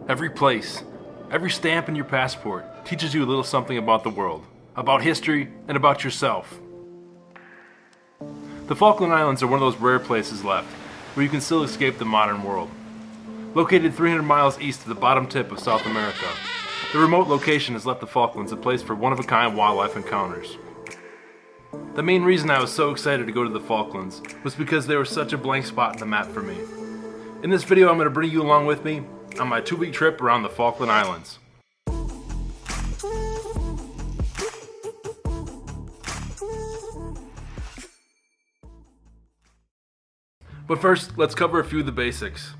Every place, every stamp in your passport teaches you a little something about the world, about history, and about yourself. The Falkland Islands are one of those rare places left where you can still escape the modern world. Located 300 miles east of the bottom tip of South America, the remote location has left the Falklands a place for one-of-a-kind wildlife encounters. The main reason I was so excited to go to the Falklands was because they were such a blank spot in the map for me. In this video, I'm going to bring you along with me on my 2-week trip around the Falkland Islands. But first, let's cover a few of the basics.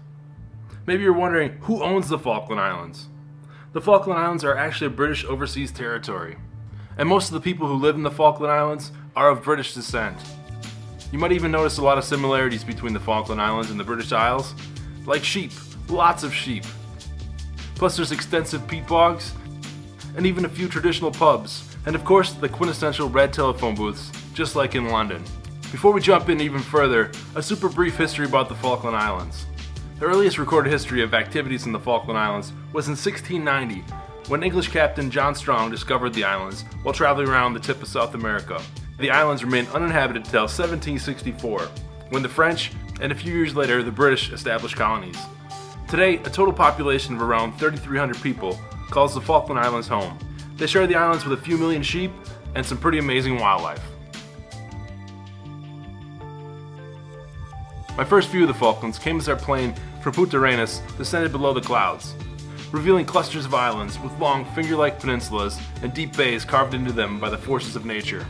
Maybe you're wondering, who owns the Falkland Islands? The Falkland Islands are actually a British overseas territory, and most of the people who live in the Falkland Islands are of British descent. You might even notice a lot of similarities between the Falkland Islands and the British Isles, like sheep, lots of sheep. Plus there's extensive peat bogs, and even a few traditional pubs, and of course the quintessential red telephone booths, just like in London. Before we jump in even further, a super brief history about the Falkland Islands. The earliest recorded history of activities in the Falkland Islands was in 1690, when English captain John Strong discovered the islands while traveling around the tip of South America. The islands remained uninhabited until 1764, when the French, and a few years later the British, established colonies. Today, a total population of around 3,300 people calls the Falkland Islands home. They share the islands with a few million sheep and some pretty amazing wildlife. My first view of the Falklands came as our plane from Punta Arenas descended below the clouds, revealing clusters of islands with long finger-like peninsulas and deep bays carved into them by the forces of nature.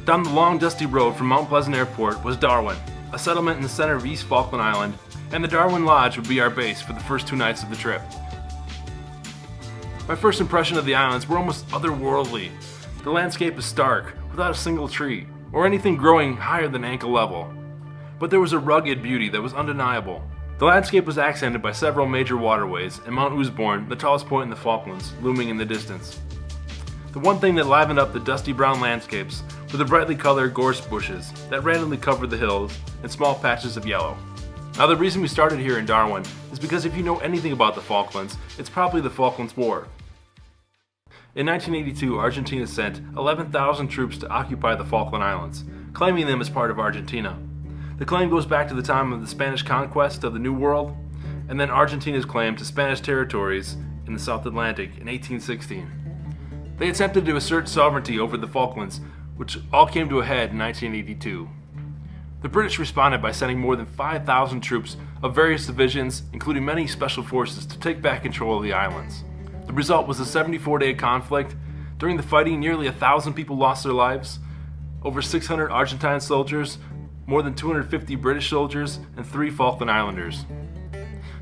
Down the long dusty road from Mount Pleasant Airport was Darwin, a settlement in the center of East Falkland Island, and the Darwin Lodge would be our base for the first 2 nights of the trip. My first impression of the islands were almost otherworldly. The landscape is stark, without a single tree, or anything growing higher than ankle level. But there was a rugged beauty that was undeniable. The landscape was accented by several major waterways, and Mount Usborne, the tallest point in the Falklands, looming in the distance. The one thing that livened up the dusty brown landscapes were the brightly colored gorse bushes that randomly covered the hills and small patches of yellow. Now the reason we started here in Darwin is because if you know anything about the Falklands, it's probably the Falklands War. In 1982, Argentina sent 11,000 troops to occupy the Falkland Islands, claiming them as part of Argentina. The claim goes back to the time of the Spanish conquest of the New World, and then Argentina's claim to Spanish territories in the South Atlantic in 1816. They attempted to assert sovereignty over the Falklands, which all came to a head in 1982. The British responded by sending more than 5,000 troops of various divisions, including many special forces, to take back control of the islands. The result was a 74-day conflict. During the fighting, nearly 1,000 people lost their lives, over 600 Argentine soldiers, more than 250 British soldiers, and 3 Falkland Islanders.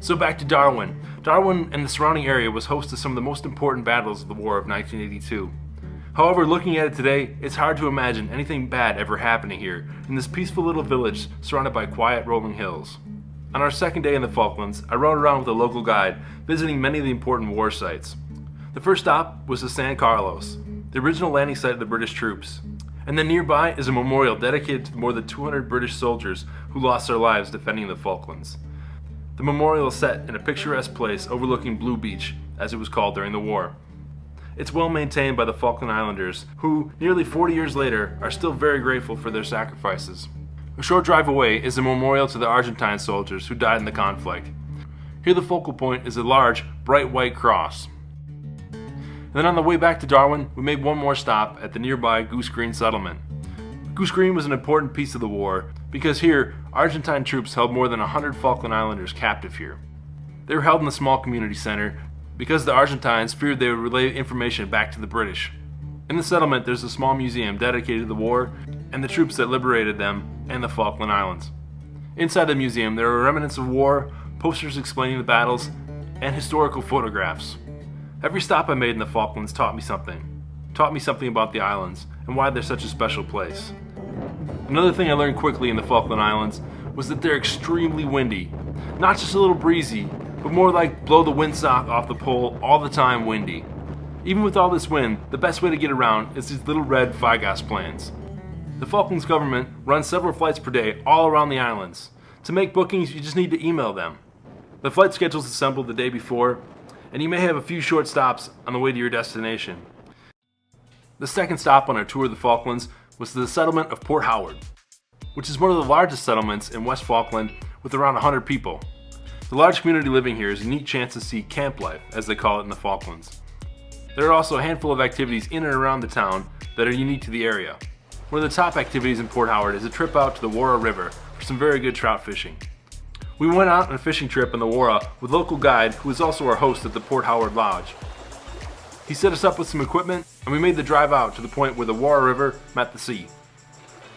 So back to Darwin. Darwin and the surrounding area was host to some of the most important battles of the War of 1982. However, looking at it today, it's hard to imagine anything bad ever happening here in this peaceful little village surrounded by quiet rolling hills. On our second day in the Falklands, I rode around with a local guide, visiting many of the important war sites. The first stop was the San Carlos, the original landing site of the British troops. And then nearby is a memorial dedicated to more than 200 British soldiers who lost their lives defending the Falklands. The memorial is set in a picturesque place overlooking Blue Beach, as it was called during the war. It's well maintained by the Falkland Islanders, who, nearly 40 years later, are still very grateful for their sacrifices. A short drive away is a memorial to the Argentine soldiers who died in the conflict. Here the focal point is a large, bright white cross. And then on the way back to Darwin, we made one more stop at the nearby Goose Green settlement. Goose Green was an important piece of the war because here, Argentine troops held more than 100 Falkland Islanders captive here. They were held in the small community center because the Argentines feared they would relay information back to the British. In the settlement, there's a small museum dedicated to the war and the troops that liberated them and the Falkland Islands. Inside the museum, there are remnants of war, posters explaining the battles, and historical photographs. Every stop I made in the Falklands taught me something. Taught me something about the islands and why they're such a special place. Another thing I learned quickly in the Falkland Islands was that they're extremely windy. Not just a little breezy, but more like blow the windsock off the pole all the time windy. Even with all this wind, the best way to get around is these little red Figas planes. The Falklands government runs several flights per day all around the islands. To make bookings, you just need to email them. The flight schedule is assembled the day before, and you may have a few short stops on the way to your destination. The second stop on our tour of the Falklands was the settlement of Port Howard, which is one of the largest settlements in West Falkland with around 100 people. The large community living here is a unique chance to see camp life, as they call it in the Falklands. There are also a handful of activities in and around the town that are unique to the area. One of the top activities in Port Howard is a trip out to the Warra River for some very good trout fishing. We went out on a fishing trip in the Warra with a local guide who is also our host at the Port Howard Lodge. He set us up with some equipment and we made the drive out to the point where the Warra River met the sea.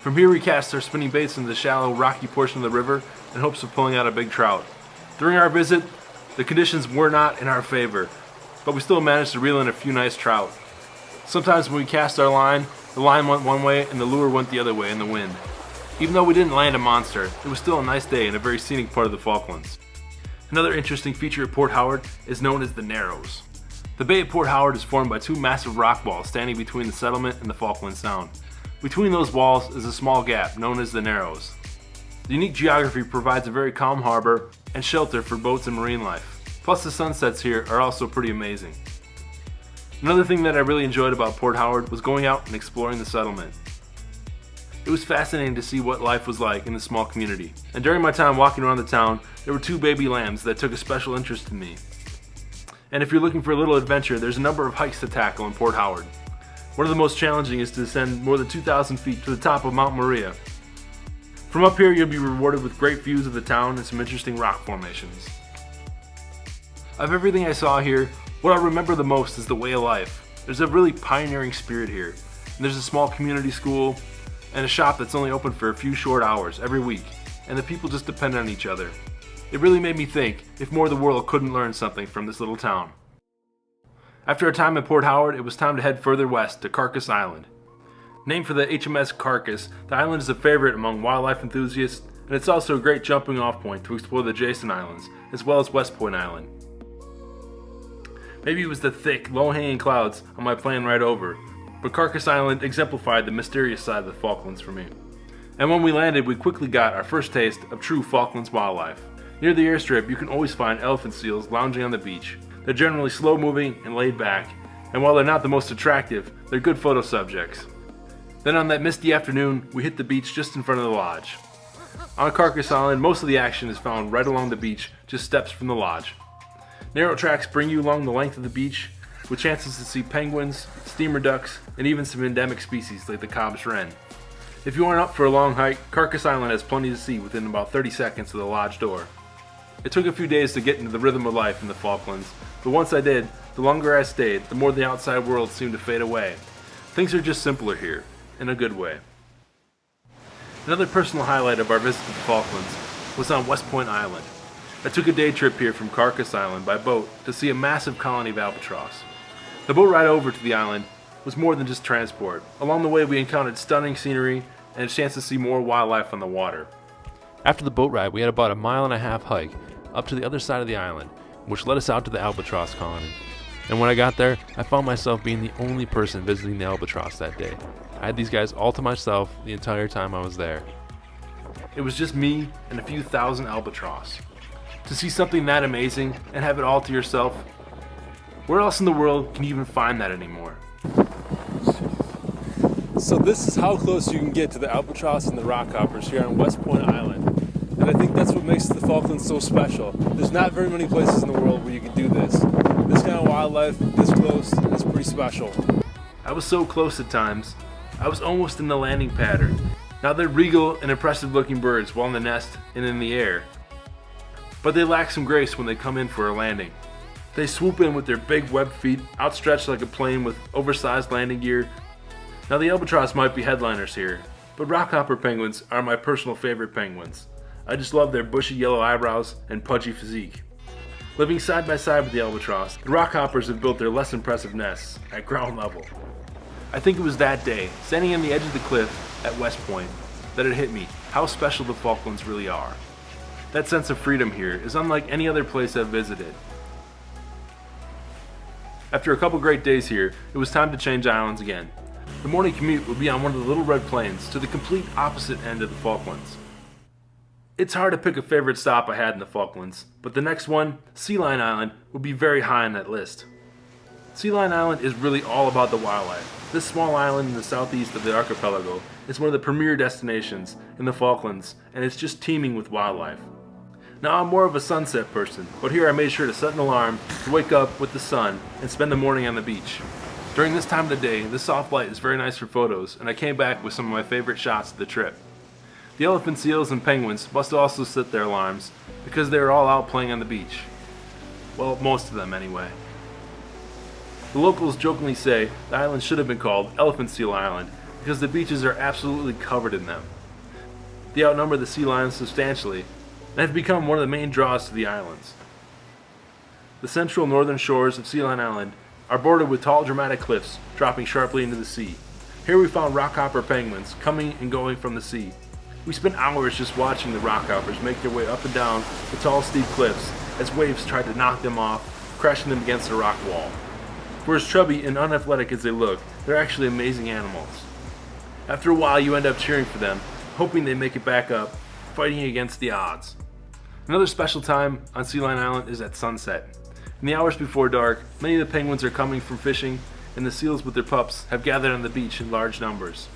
From here we cast our spinning baits into the shallow, rocky portion of the river in hopes of pulling out a big trout. During our visit, the conditions were not in our favor, but we still managed to reel in a few nice trout. Sometimes when we cast our line, the line went one way and the lure went the other way in the wind. Even though we didn't land a monster, it was still a nice day in a very scenic part of the Falklands. Another interesting feature at Port Howard is known as the Narrows. The bay at Port Howard is formed by two massive rock walls standing between the settlement and the Falkland Sound. Between those walls is a small gap known as the Narrows. The unique geography provides a very calm harbor and shelter for boats and marine life. Plus the sunsets here are also pretty amazing. Another thing that I really enjoyed about Port Howard was going out and exploring the settlement. It was fascinating to see what life was like in the small community. And during my time walking around the town, there were two baby lambs that took a special interest in me. And if you're looking for a little adventure, there's a number of hikes to tackle in Port Howard. One of the most challenging is to ascend more than 2,000 feet to the top of Mount Maria. From up here, you'll be rewarded with great views of the town and some interesting rock formations. Of everything I saw here, what I remember the most is the way of life. There's a really pioneering spirit here. And there's a small community school and a shop that's only open for a few short hours every week, and the people just depend on each other. It really made me think if more of the world couldn't learn something from this little town. After a time at Port Howard, it was time to head further west to Carcass Island. Named for the HMS Carcass, the island is a favorite among wildlife enthusiasts, and it's also a great jumping off point to explore the adjacent islands, as well as West Point Island. Maybe it was the thick, low-hanging clouds on my plane ride over, but Carcass Island exemplified the mysterious side of the Falklands for me. And when we landed, we quickly got our first taste of true Falklands wildlife. Near the airstrip, you can always find elephant seals lounging on the beach. They're generally slow-moving and laid back, and while they're not the most attractive, they're good photo subjects. Then on that misty afternoon, we hit the beach just in front of the lodge. On Carcass Island, most of the action is found right along the beach, just steps from the lodge. Narrow tracks bring you along the length of the beach, with chances to see penguins, steamer ducks, and even some endemic species like the Cobb's wren. If you aren't up for a long hike, Carcass Island has plenty to see within about 30 seconds of the lodge door. It took a few days to get into the rhythm of life in the Falklands, but once I did, the longer I stayed, the more the outside world seemed to fade away. Things are just simpler here, in a good way. Another personal highlight of our visit to the Falklands was on West Point Island. I took a day trip here from Carcass Island by boat to see a massive colony of albatross. The boat ride over to the island was more than just transport. Along the way we encountered stunning scenery and a chance to see more wildlife on the water. After the boat ride, we had about a 1.5-mile hike up to the other side of the island, which led us out to the albatross colony. And when I got there, I found myself being the only person visiting the albatross that day. I had these guys all to myself the entire time I was there. It was just me and a few thousand albatross. To see something that amazing and have it all to yourself, where else in the world can you even find that anymore? So this is how close you can get to the albatross and the rockhoppers here on West Point Island. And I think that's what makes the Falklands so special. There's not very many places in the world where you can do this. This kind of wildlife, this close, is pretty special. I was so close at times, I was almost in the landing pattern. Now they're regal and impressive looking birds while in the nest and in the air. But they lack some grace when they come in for a landing. They swoop in with their big webbed feet, outstretched like a plane with oversized landing gear. Now the albatross might be headliners here, but rockhopper penguins are my personal favorite penguins. I just love their bushy yellow eyebrows and pudgy physique. Living side by side with the albatross, the rockhoppers have built their less impressive nests at ground level. I think it was that day, standing on the edge of the cliff at West Point, that it hit me how special the Falklands really are. That sense of freedom here is unlike any other place I've visited. After a couple great days here, it was time to change islands again. The morning commute would be on one of the little red plains to the complete opposite end of the Falklands. It's hard to pick a favorite stop I had in the Falklands, but the next one, Sea Lion Island, would be very high on that list. Sea Lion Island is really all about the wildlife. This small island in the southeast of the archipelago is one of the premier destinations in the Falklands, and it's just teeming with wildlife. Now, I'm more of a sunset person, but here I made sure to set an alarm to wake up with the sun and spend the morning on the beach. During this time of the day, the soft light is very nice for photos, and I came back with some of my favorite shots of the trip. The elephant seals and penguins must also set their alarms because they are all out playing on the beach. Well, most of them anyway. The locals jokingly say the island should have been called Elephant Seal Island because the beaches are absolutely covered in them. They outnumber the sea lions substantially and have become one of the main draws to the islands. The central northern shores of Sea Lion Island are bordered with tall dramatic cliffs dropping sharply into the sea. Here we found rockhopper penguins coming and going from the sea. We spent hours just watching the rockhoppers make their way up and down the tall steep cliffs as waves tried to knock them off, crashing them against the rock wall. For as chubby and unathletic as they look, they're actually amazing animals. After a while you end up cheering for them, hoping they make it back up, fighting against the odds. Another special time on Sea Lion Island is at sunset. In the hours before dark, many of the penguins are coming from fishing, and the seals with their pups have gathered on the beach in large numbers.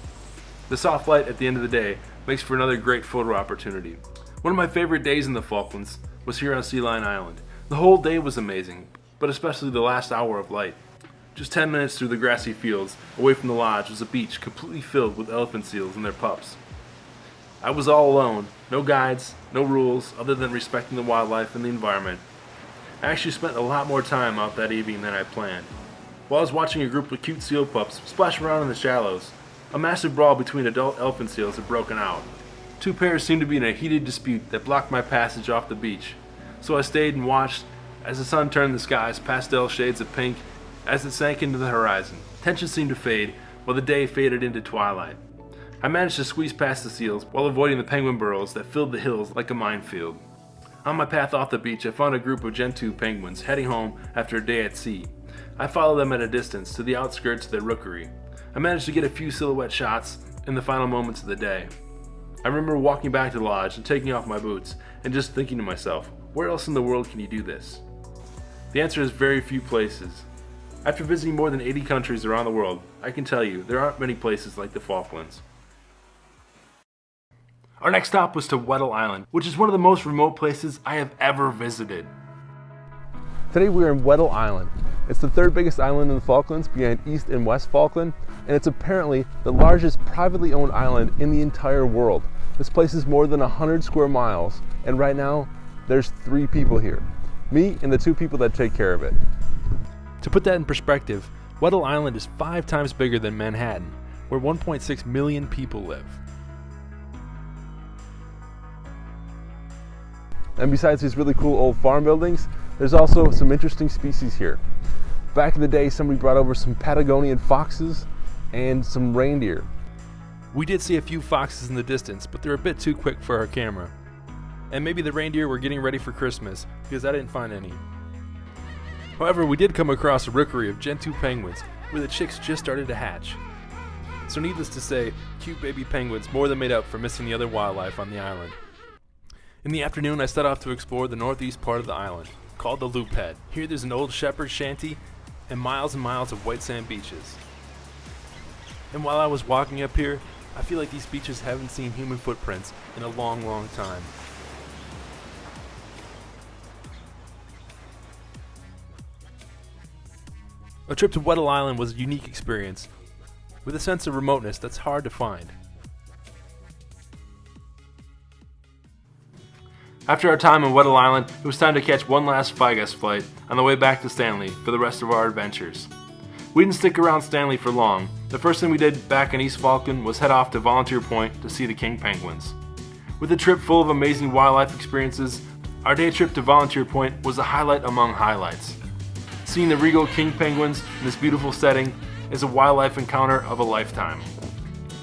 The soft light at the end of the day makes for another great photo opportunity. One of my favorite days in the Falklands was here on Sea Lion Island. The whole day was amazing, but especially the last hour of light. Just 10 minutes through the grassy fields, away from the lodge, was a beach completely filled with elephant seals and their pups. I was all alone, no guides, no rules, other than respecting the wildlife and the environment. I actually spent a lot more time out that evening than I planned. While I was watching a group of cute seal pups splash around in the shallows, a massive brawl between adult elephant seals had broken out. Two pairs seemed to be in a heated dispute that blocked my passage off the beach, so I stayed and watched as the sun turned the skies pastel shades of pink as it sank into the horizon. Tension seemed to fade while the day faded into twilight. I managed to squeeze past the seals while avoiding the penguin burrows that filled the hills like a minefield. On my path off the beach, I found a group of Gentoo penguins heading home after a day at sea. I followed them at a distance to the outskirts of their rookery. I managed to get a few silhouette shots in the final moments of the day. I remember walking back to the lodge and taking off my boots and just thinking to myself, where else in the world can you do this? The answer is very few places. After visiting more than 80 countries around the world, I can tell you there aren't many places like the Falklands. Our next stop was to Weddell Island, which is one of the most remote places I have ever visited. Today we are in Weddell Island. It's the third biggest island in the Falklands behind East and West Falkland, and it's apparently the largest privately owned island in the entire world. This place is more than 100 square miles, and right now there's 3 people here. Me and the 2 people that take care of it. To put that in perspective, Weddell Island is 5 times bigger than Manhattan, where 1.6 million people live. And besides these really cool old farm buildings, there's also some interesting species here. Back in the day, somebody brought over some Patagonian foxes and some reindeer. We did see a few foxes in the distance, but they're a bit too quick for our camera. And maybe the reindeer were getting ready for Christmas, because I didn't find any. However, we did come across a rookery of Gentoo penguins, where the chicks just started to hatch. So needless to say, cute baby penguins more than made up for missing the other wildlife on the island. In the afternoon, I set off to explore the northeast part of the island, called the Loop Head. Here there's an old shepherd's shanty and miles of white sand beaches. And while I was walking up here, I feel like these beaches haven't seen human footprints in a long, long time. A trip to Weddell Island was a unique experience, with a sense of remoteness that's hard to find. After our time on Weddell Island, it was time to catch one last Flyguest flight on the way back to Stanley for the rest of our adventures. We didn't stick around Stanley for long. The first thing we did back in East Falkland was head off to Volunteer Point to see the king penguins. With a trip full of amazing wildlife experiences, our day trip to Volunteer Point was a highlight among highlights. Seeing the regal king penguins in this beautiful setting is a wildlife encounter of a lifetime.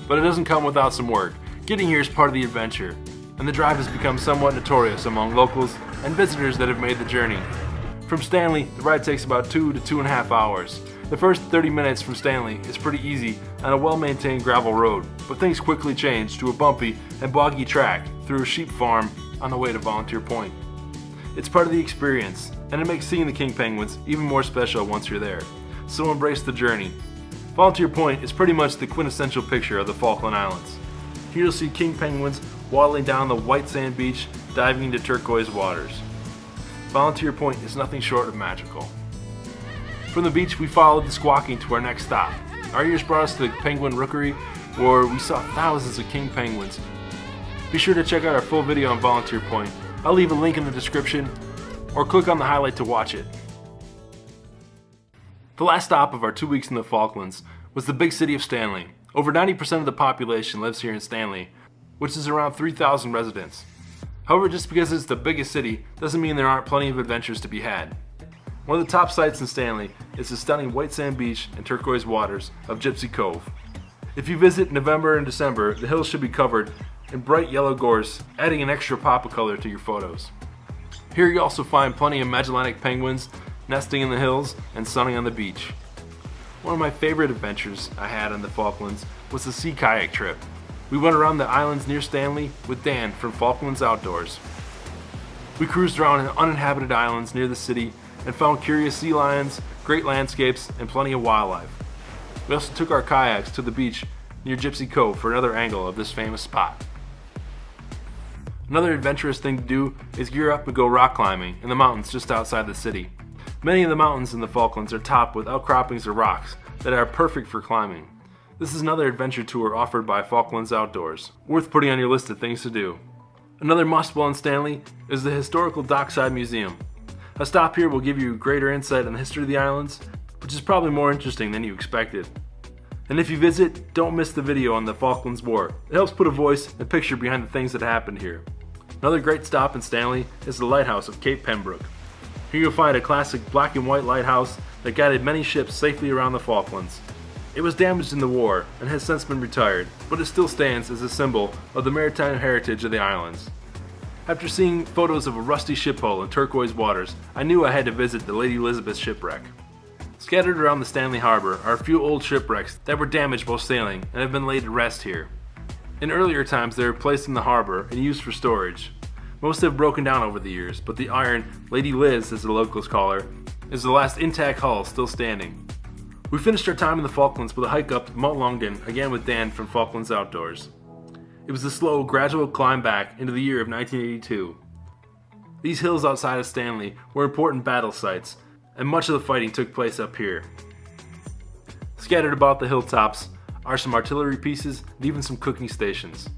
But it doesn't come without some work. Getting here is part of the adventure, and the drive has become somewhat notorious among locals and visitors that have made the journey. From Stanley, the ride takes about 2 to 2.5 hours. The first 30 minutes from Stanley is pretty easy on a well-maintained gravel road, but things quickly change to a bumpy and boggy track through a sheep farm on the way to Volunteer Point. It's part of the experience, and it makes seeing the king penguins even more special once you're there. So embrace the journey. Volunteer Point is pretty much the quintessential picture of the Falkland Islands. Here you'll see king penguins waddling down the white sand beach, diving into turquoise waters. Volunteer Point is nothing short of magical. From the beach, we followed the squawking to our next stop. Our ears brought us to the Penguin Rookery, where we saw thousands of king penguins. Be sure to check out our full video on Volunteer Point. I'll leave a link in the description, or click on the highlight to watch it. The last stop of our 2 weeks in the Falklands was the big city of Stanley. Over 90% of the population lives here in Stanley, which is around 3,000 residents. However, just because it's the biggest city doesn't mean there aren't plenty of adventures to be had. One of the top sights in Stanley is the stunning white sand beach and turquoise waters of Gypsy Cove. If you visit in November and December, the hills should be covered in bright yellow gorse, adding an extra pop of color to your photos. Here you also find plenty of Magellanic penguins nesting in the hills and sunning on the beach. One of my favorite adventures I had on the Falklands was the sea kayak trip. We went around the islands near Stanley with Dan from Falklands Outdoors. We cruised around uninhabited islands near the city and found curious sea lions, great landscapes, and plenty of wildlife. We also took our kayaks to the beach near Gypsy Cove for another angle of this famous spot. Another adventurous thing to do is gear up and go rock climbing in the mountains just outside the city. Many of the mountains in the Falklands are topped with outcroppings of rocks that are perfect for climbing. This is another adventure tour offered by Falklands Outdoors, worth putting on your list of things to do. Another must while in Stanley is the Historical Dockside Museum. A stop here will give you greater insight on the history of the islands, which is probably more interesting than you expected. And if you visit, don't miss the video on the Falklands War. It helps put a voice and picture behind the things that happened here. Another great stop in Stanley is the lighthouse of Cape Pembroke. Here you'll find a classic black and white lighthouse that guided many ships safely around the Falklands. It was damaged in the war and has since been retired, but it still stands as a symbol of the maritime heritage of the islands. After seeing photos of a rusty ship hull in turquoise waters, I knew I had to visit the Lady Elizabeth shipwreck. Scattered around the Stanley Harbor are a few old shipwrecks that were damaged while sailing and have been laid to rest here. In earlier times they were placed in the harbor and used for storage. Most have broken down over the years, but the iron Lady Liz, as the locals call her, is the last intact hull still standing. We finished our time in the Falklands with a hike up Mount Longdon, again with Dan from Falklands Outdoors. It was a slow, gradual climb back into the year of 1982. These hills outside of Stanley were important battle sites, and much of the fighting took place up here. Scattered about the hilltops are some artillery pieces and even some cooking stations.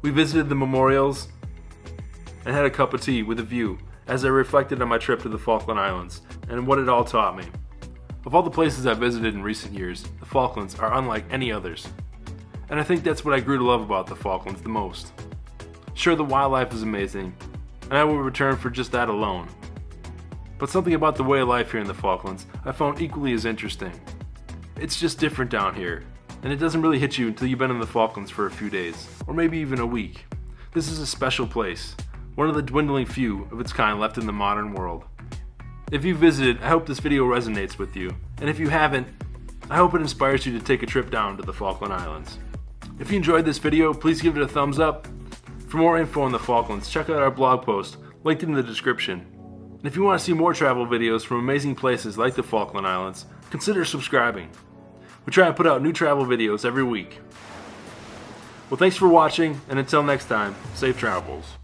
We visited the memorials and had a cup of tea with a view as I reflected on my trip to the Falkland Islands and what it all taught me. Of all the places I've visited in recent years, the Falklands are unlike any others. And I think that's what I grew to love about the Falklands the most. Sure, the wildlife is amazing, and I will return for just that alone. But something about the way of life here in the Falklands I found equally as interesting. It's just different down here, and it doesn't really hit you until you've been in the Falklands for a few days, or maybe even a week. This is a special place, one of the dwindling few of its kind left in the modern world. If you visited, I hope this video resonates with you, and if you haven't, I hope it inspires you to take a trip down to the Falkland Islands. If you enjoyed this video, please give it a thumbs up. For more info on the Falklands, check out our blog post, linked in the description. And if you want to see more travel videos from amazing places like the Falkland Islands, consider subscribing. We try and put out new travel videos every week. Well, thanks for watching, and until next time, safe travels.